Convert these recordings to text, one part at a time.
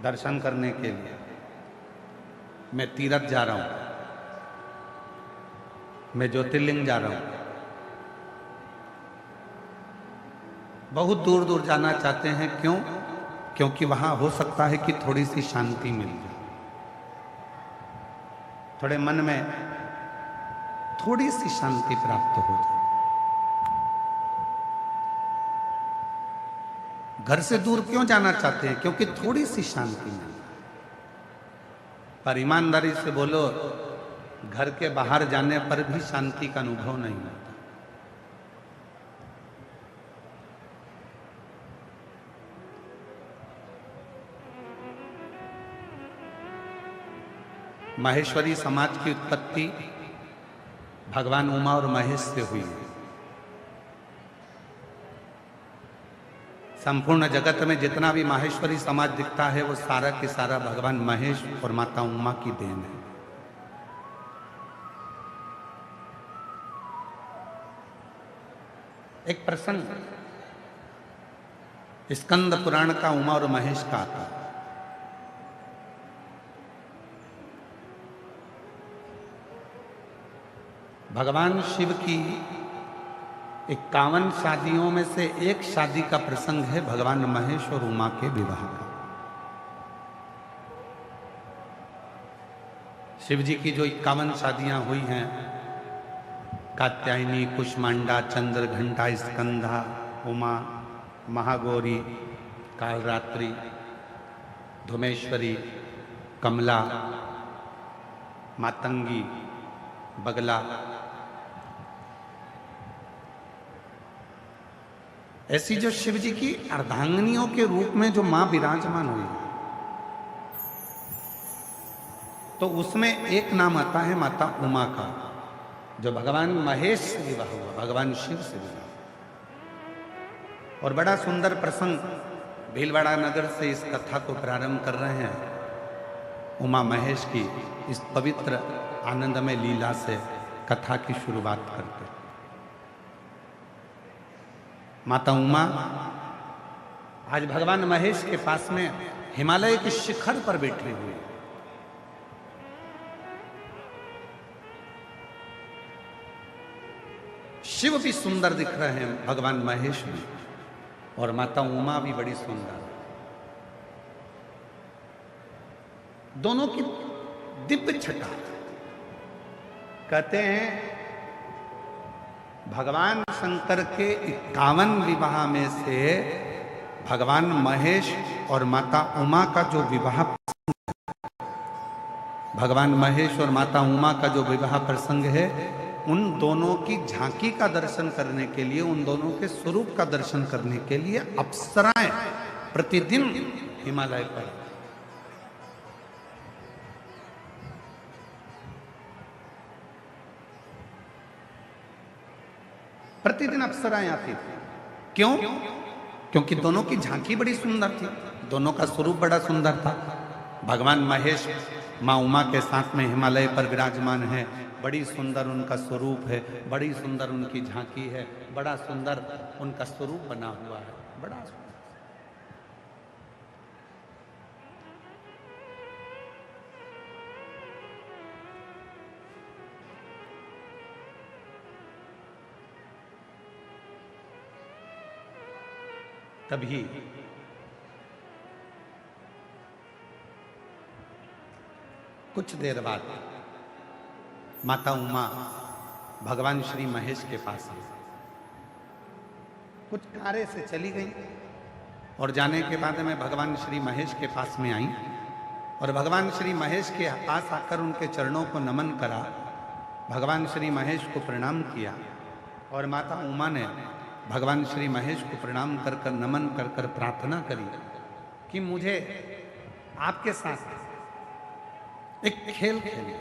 दर्शन करने के लिए मैं तीर्थ जा रहा हूं, मैं ज्योतिर्लिंग जा रहा हूं। बहुत दूर दूर जाना चाहते हैं, क्यों? क्योंकि वहां हो सकता है कि थोड़ी सी शांति मिल जाए, थोड़े मन में थोड़ी सी शांति प्राप्त हो जाए। घर से दूर क्यों जाना चाहते हैं? क्योंकि थोड़ी सी शांति मिल जाए। पर ईमानदारी से बोलो, घर के बाहर जाने पर भी शांति का अनुभव नहीं होता। माहेश्वरी समाज की उत्पत्ति भगवान उमा और महेश से हुई। संपूर्ण जगत में जितना भी माहेश्वरी समाज दिखता है वो सारा के सारा भगवान महेश और माता उमा की देन है। एक प्रसंग स्कंद पुराण का उमा और महेश का आता है। भगवान शिव की 51 शादियों में से एक शादी का प्रसंग है भगवान महेश और उमा के विवाह का। शिव जी की जो 51 शादियां हुई हैं, कात्यायनी, कुष्मांडा, चंद्रघंटा, स्कंधा, उमा, महागौरी, कालरात्रि, धुमेश्वरी, कमला, मातंगी, बगला, ऐसी जो शिव जी की अर्धांगिनियों के रूप में जो मां विराजमान हुई, तो उसमें एक नाम आता है माता उमा का, जो भगवान महेश से विवाह हुआ, भगवान शिव से विवाह। और बड़ा सुंदर प्रसंग भीलवाड़ा नगर से इस कथा को प्रारंभ कर रहे हैं। उमा महेश की इस पवित्र आनंदमय लीला से कथा की शुरुआत करते हैं। माता उमा आज भगवान महेश के पास में हिमालय के शिखर पर बैठे हुए। शिव भी सुंदर दिख रहे हैं, भगवान महेश भी, और माता उमा भी बड़ी सुंदर। दोनों की दिव्य छटा। कहते हैं भगवान शंकर के 51 विवाह में से भगवान महेश और माता उमा का जो विवाह, भगवान महेश और माता उमा का जो विवाह प्रसंग है, उन दोनों की झांकी का दर्शन करने के लिए, उन दोनों के स्वरूप का दर्शन करने के लिए अप्सराएं प्रतिदिन हिमालय पर, प्रतिदिन अप्सराएं आती थी। क्यों? क्योंकि दोनों की झांकी बड़ी सुंदर थी, दोनों का स्वरूप बड़ा सुंदर था। भगवान महेश माँ उमा के साथ में हिमालय पर विराजमान है, बड़ी सुंदर उनका स्वरूप है, बड़ी सुंदर उनकी झांकी है, बड़ा सुंदर उनका स्वरूप बना हुआ है, बड़ा सुंदर। तभी कुछ देर बाद माता उमा भगवान श्री महेश के पास आई। कुछ कार्य से चली गई और जाने के बाद में भगवान श्री महेश के पास में आई और भगवान श्री महेश के पास आकर उनके चरणों को नमन करा, भगवान श्री महेश को प्रणाम किया। और माता उमा ने भगवान श्री महेश को प्रणाम कर कर, नमन कर कर प्रार्थना करी कि मुझे आपके साथ एक खेल खेलिए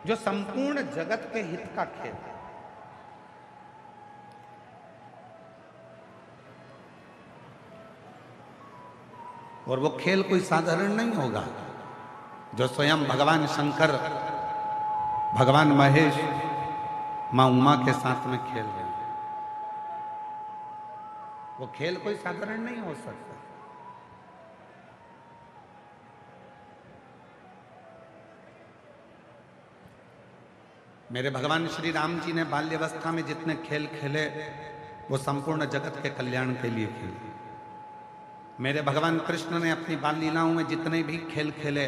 जो संपूर्ण जगत के हित का खेल है। और वो खेल कोई साधारण नहीं होगा, जो स्वयं भगवान शंकर, भगवान महेश मां उमा के साथ में खेल रहे हैं। वो खेल कोई साधारण नहीं हो सकता। मेरे भगवान श्री राम जी ने बाल्यावस्था में जितने खेल खेले वो संपूर्ण जगत के कल्याण के लिए खेले। मेरे भगवान कृष्ण ने अपनी बाल लीलाओं में जितने भी खेल खेले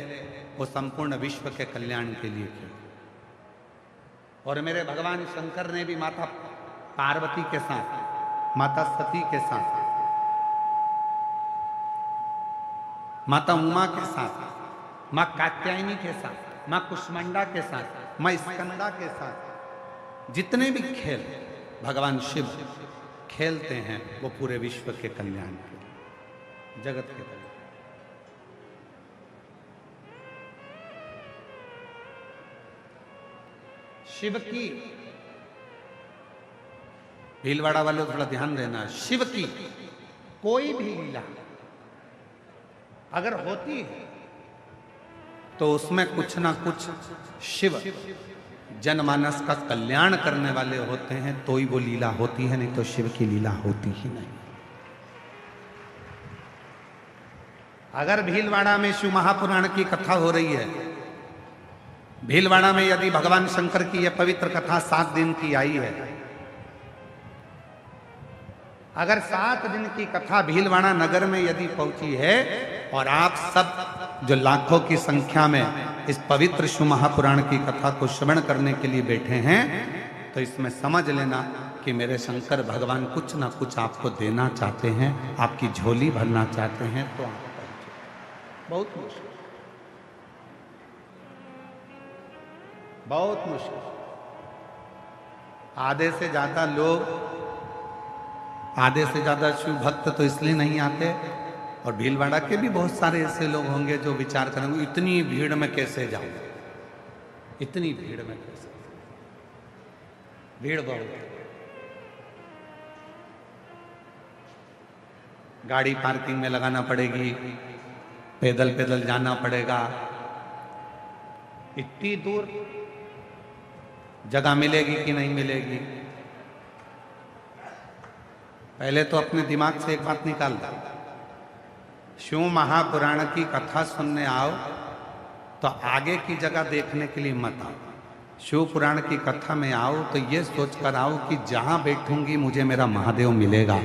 वो संपूर्ण विश्व के कल्याण के लिए खेले। और मेरे भगवान शंकर ने भी माता पार्वती के साथ, माता सती के साथ, माता उमा के साथ, मां कात्यायनी के साथ, मां कुष्मांडा के साथ, मां स्कंदा के साथ जितने भी खेल भगवान शिव खेलते हैं वो पूरे विश्व के कल्याण के लिए, जगत के कल्याण। शिव की, भीलवाड़ा वालों थोड़ा ध्यान देना, शिव की कोई भी लीला अगर होती है तो उसमें कुछ ना कुछ शिव जनमानस का कल्याण करने वाले होते हैं, तो ही वो लीला होती है, नहीं तो शिव की लीला होती ही नहीं। अगर भीलवाड़ा में शिव महापुराण की कथा हो रही है, भीलवाड़ा में यदि भगवान शंकर की यह पवित्र कथा 7 दिन की आई है, अगर 7 दिन की कथा भीलवाड़ा नगर में यदि पहुंची है और आप सब जो लाखों की संख्या में इस पवित्र शिव महापुराण की कथा को श्रवण करने के लिए बैठे हैं, तो इसमें समझ लेना कि मेरे शंकर भगवान कुछ ना कुछ आपको देना चाहते हैं, आपकी झोली भरना चाहते हैं। तो आप बहुत मुश्किल, बहुत मुश्किल। आधे से ज्यादा लोग, आधे से ज्यादा शिव भक्त तो इसलिए नहीं आते, और भीलवाड़ा के भी बहुत सारे ऐसे लोग होंगे जो विचार करेंगे इतनी भीड़ में कैसे जाऊं, इतनी भीड़ में कैसे, भीड़ बहुत, गाड़ी पार्किंग में लगाना पड़ेगी, पैदल पैदल जाना पड़ेगा, इतनी दूर जगह मिलेगी कि नहीं मिलेगी। पहले तो अपने दिमाग से एक बात निकाल दो, शिव महापुराण की कथा सुनने आओ तो आगे की जगह देखने के लिए मत आओ। शिव पुराण की कथा में आओ तो ये सोच कर आओ कि जहां बैठूंगी मुझे मेरा महादेव मिलेगा,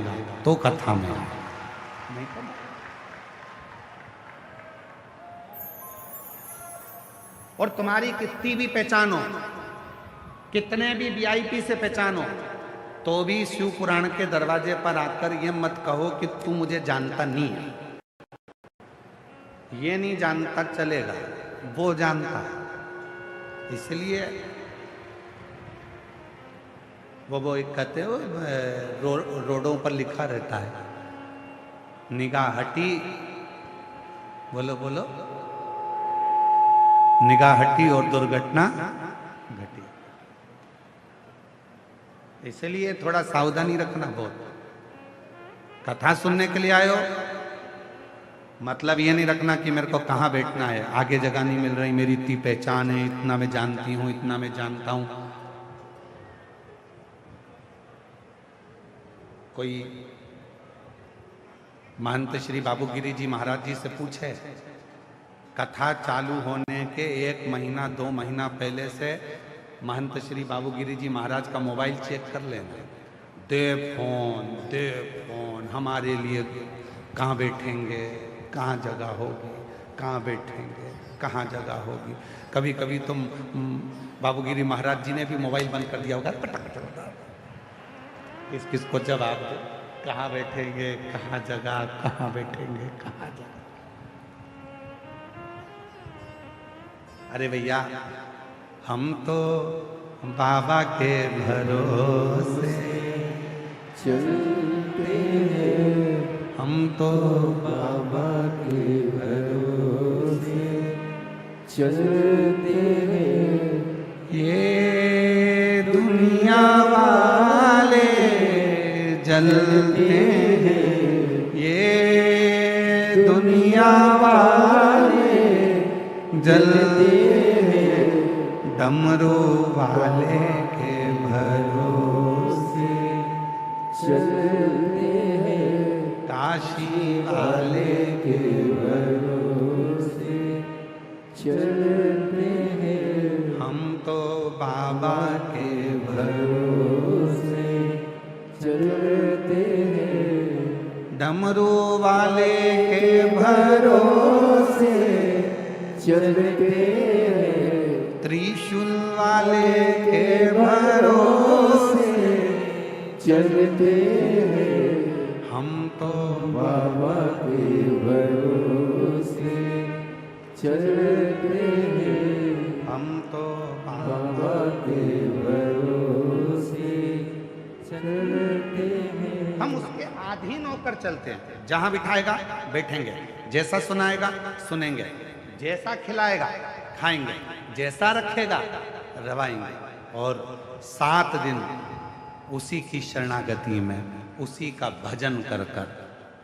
तो कथा में आओ। नहीं तो और तुम्हारी कितनी भी पहचानो, कितने भी वीआईपी से पहचानो, तो भी शिव पुराण के दरवाजे पर आकर ये मत कहो कि तू मुझे जानता नहीं है। ये नहीं जानता चलेगा, वो जानता। इसलिए वो एक कहते हो रोडों पर लिखा रहता है, निगाह हटी, बोलो बोलो, निगाह हटी और दुर्घटना घटी। इसलिए थोड़ा सावधानी रखना बहुत। कथा सुनने के लिए आए हो, मतलब ये नहीं रखना कि मेरे को कहाँ बैठना है, आगे जगह नहीं मिल रही, मेरी इतनी पहचान है, इतना मैं जानती हूँ, इतना मैं जानता हूँ। कोई महंत श्री बाबूगिरी जी महाराज जी से पूछे, कथा चालू होने के 1 महीना 2 महीना पहले से महंत श्री बाबूगिरी जी महाराज का मोबाइल चेक कर लेना, दे फोन, हमारे लिए कहाँ बैठेंगे, कहाँ जगह होगी, कहाँ बैठेंगे, कहाँ जगह होगी। कभी कभी तुम बाबूगिरी महाराज जी ने भी मोबाइल बंद कर दिया होगा, किसको जवाब दो, कहाँ बैठेंगे, कहाँ जगह, कहाँ बैठेंगे, कहाँ जगह। अरे भैया, हम तो बाबा के भरोसे चलते हैं, हम तो बाबा के भरोसे चलते हैं। ये दुनिया वाले जलते हैं, ये दुनिया वाले जलते हैं, डमरू वाले के भरोसे चलते हैं। काशी वाले के भरोसे चलते हैं, हम तो बाबा के भरोसे चलते हैं, डमरू वाले के भरोसे चलते हैं, त्रिशूल वाले के भरोसे चलते हैं, हम तो बाबा के भरोसे चलते हैं, हम तो बाबा के भरोसे चलते हैं। हम उसके अधीन होकर चलते हैं। जहां बिठाएगा बैठेंगे, जैसा सुनाएगा सुनेंगे, जैसा खिलाएगा खाएंगे, जैसा रखेगा रवाएंगे। और 7 दिन उसी की शरणागति में, उसी का भजन कर कर,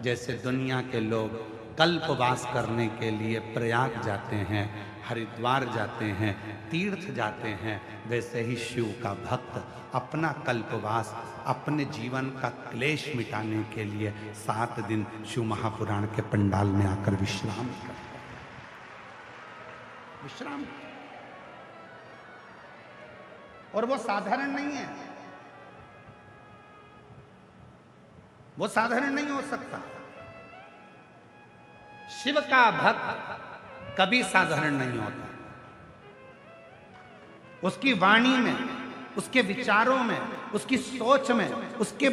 जैसे दुनिया के लोग कल्पवास करने के लिए प्रयाग जाते हैं, हरिद्वार जाते हैं, तीर्थ जाते हैं, वैसे ही शिव का भक्त अपना कल्पवास, अपने जीवन का क्लेश मिटाने के लिए 7 दिन शिव महापुराण के पंडाल में आकर विश्राम करता है। विश्राम। और वो साधारण नहीं है, वो साधारण नहीं हो सकता। शिव का भक्त कभी साधारण नहीं होता। उसकी वाणी में, उसके विचारों में, उसकी सोच में, उसके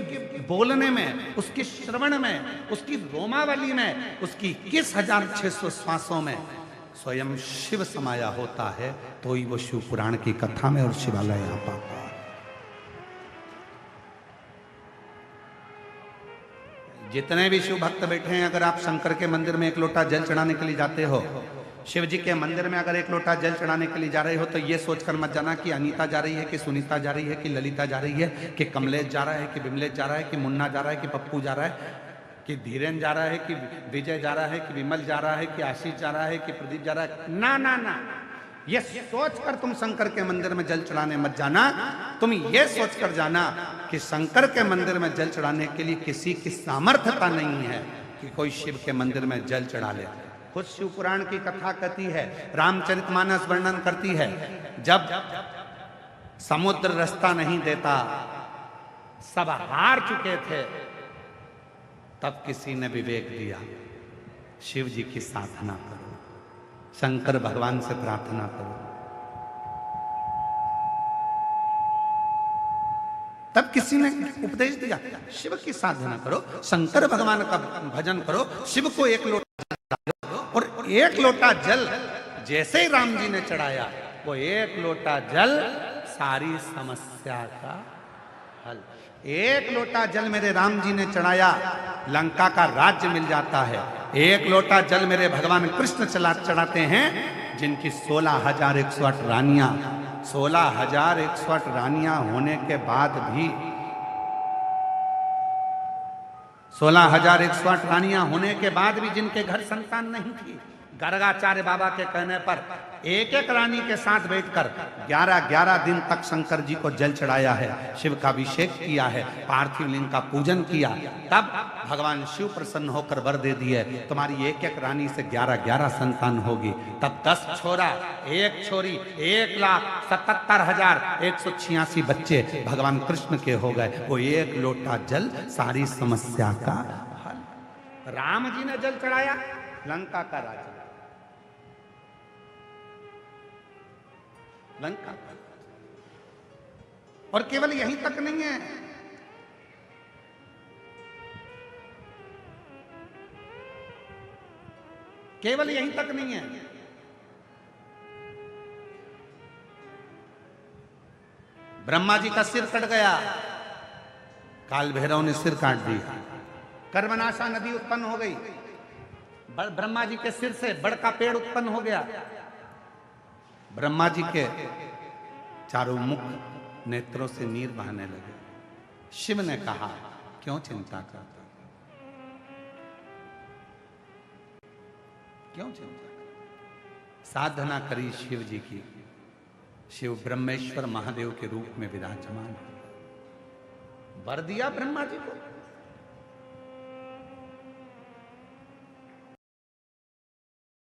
बोलने में, उसके श्रवण में, उसकी रोमावली में, उसकी 21,600 श्वासों में स्वयं शिव समाया होता है, तो ही वो शिव पुराण की कथा में और शिवालय आ पाता है। जितने भी शिव भक्त बैठे हैं, अगर आप शंकर के मंदिर में 1 लोटा जल चढ़ाने के लिए जाते हो, शिव जी के मंदिर में अगर 1 लोटा जल चढ़ाने के लिए जा रहे हो, तो ये सोचकर मत जाना कि अनीता जा रही है, कि सुनीता जा रही है, कि ललिता जा रही है, कि कमलेश जा रहा है, कि विमलेश जा रहा है, कि मुन्ना जा रहा है, कि पप्पू जा रहा है, कि धीरेन जा रहा है, कि विजय जा रहा है, कि विमल जा रहा है, कि आशीष जा रहा है, कि प्रदीप जा रहा है। ना ना ना, ये सोचकर तुम शंकर के मंदिर में जल चढ़ाने मत जाना। तुम ये सोचकर जाना कि शंकर के मंदिर में जल चढ़ाने के लिए किसी की सामर्थ्यता नहीं है कि कोई शिव के मंदिर में जल चढ़ा ले। खुद शिव पुराण की कथा कहती है, रामचरितमानस वर्णन करती है, जब समुद्र रास्ता नहीं देता, सब हार चुके थे, तब किसी ने विवेक दिया, शिव जी की साधना करो, शंकर भगवान से प्रार्थना करो। तब किसी ने उपदेश दिया, शिव की साधना करो, शंकर भगवान का भजन करो, शिव को 1 लोटा जल, और 1 लोटा जल जैसे ही राम जी ने चढ़ाया, वो 1 लोटा जल सारी समस्या का हल। 1 लोटा जल मेरे राम जी ने चढ़ाया, लंका का राज्य मिल जाता है। 1 लोटा जल मेरे भगवान कृष्ण चढ़ाते हैं, जिनकी 16,108 रानियां, 16,108 रानियां होने के बाद भी, 16,108 रानियां होने के बाद भी जिनके घर संतान नहीं थी, गर्गाचार्य बाबा के कहने पर 1-1 रानी के साथ बैठकर 11-11 दिन तक शंकर जी को जल चढ़ाया है, शिव का अभिषेक किया है, पार्थिव लिंग का पूजन किया। तब भगवान शिव प्रसन्न होकर वर दे दिए, तुम्हारी 1-1 रानी से 11-11 संतान होगी। तब 10 छोरा 1 छोरी 1,77,186 बच्चे भगवान कृष्ण के हो गए। वो 1 लोटा जल सारी समस्या का हल। राम जी ने जल चढ़ाया, लंका का राज्य, लंका। और केवल यहीं तक नहीं है, केवल यहीं तक नहीं है, ब्रह्मा जी का सिर कट गया, काल भैरव ने सिर काट दिया, कर्मनाशा नदी उत्पन्न हो गई, ब्रह्मा जी के सिर से बड़ का पेड़ उत्पन्न हो गया। ब्रह्मा जी के चारों मुख नेत्रों से नीर बहने लगे। शिव ने कहा, क्यों चिंता करता, क्यों चिंता करता? साधना करी शिव जी की। शिव ब्रह्मेश्वर महादेव के रूप में विराजमान, वर दिया ब्रह्मा जी को।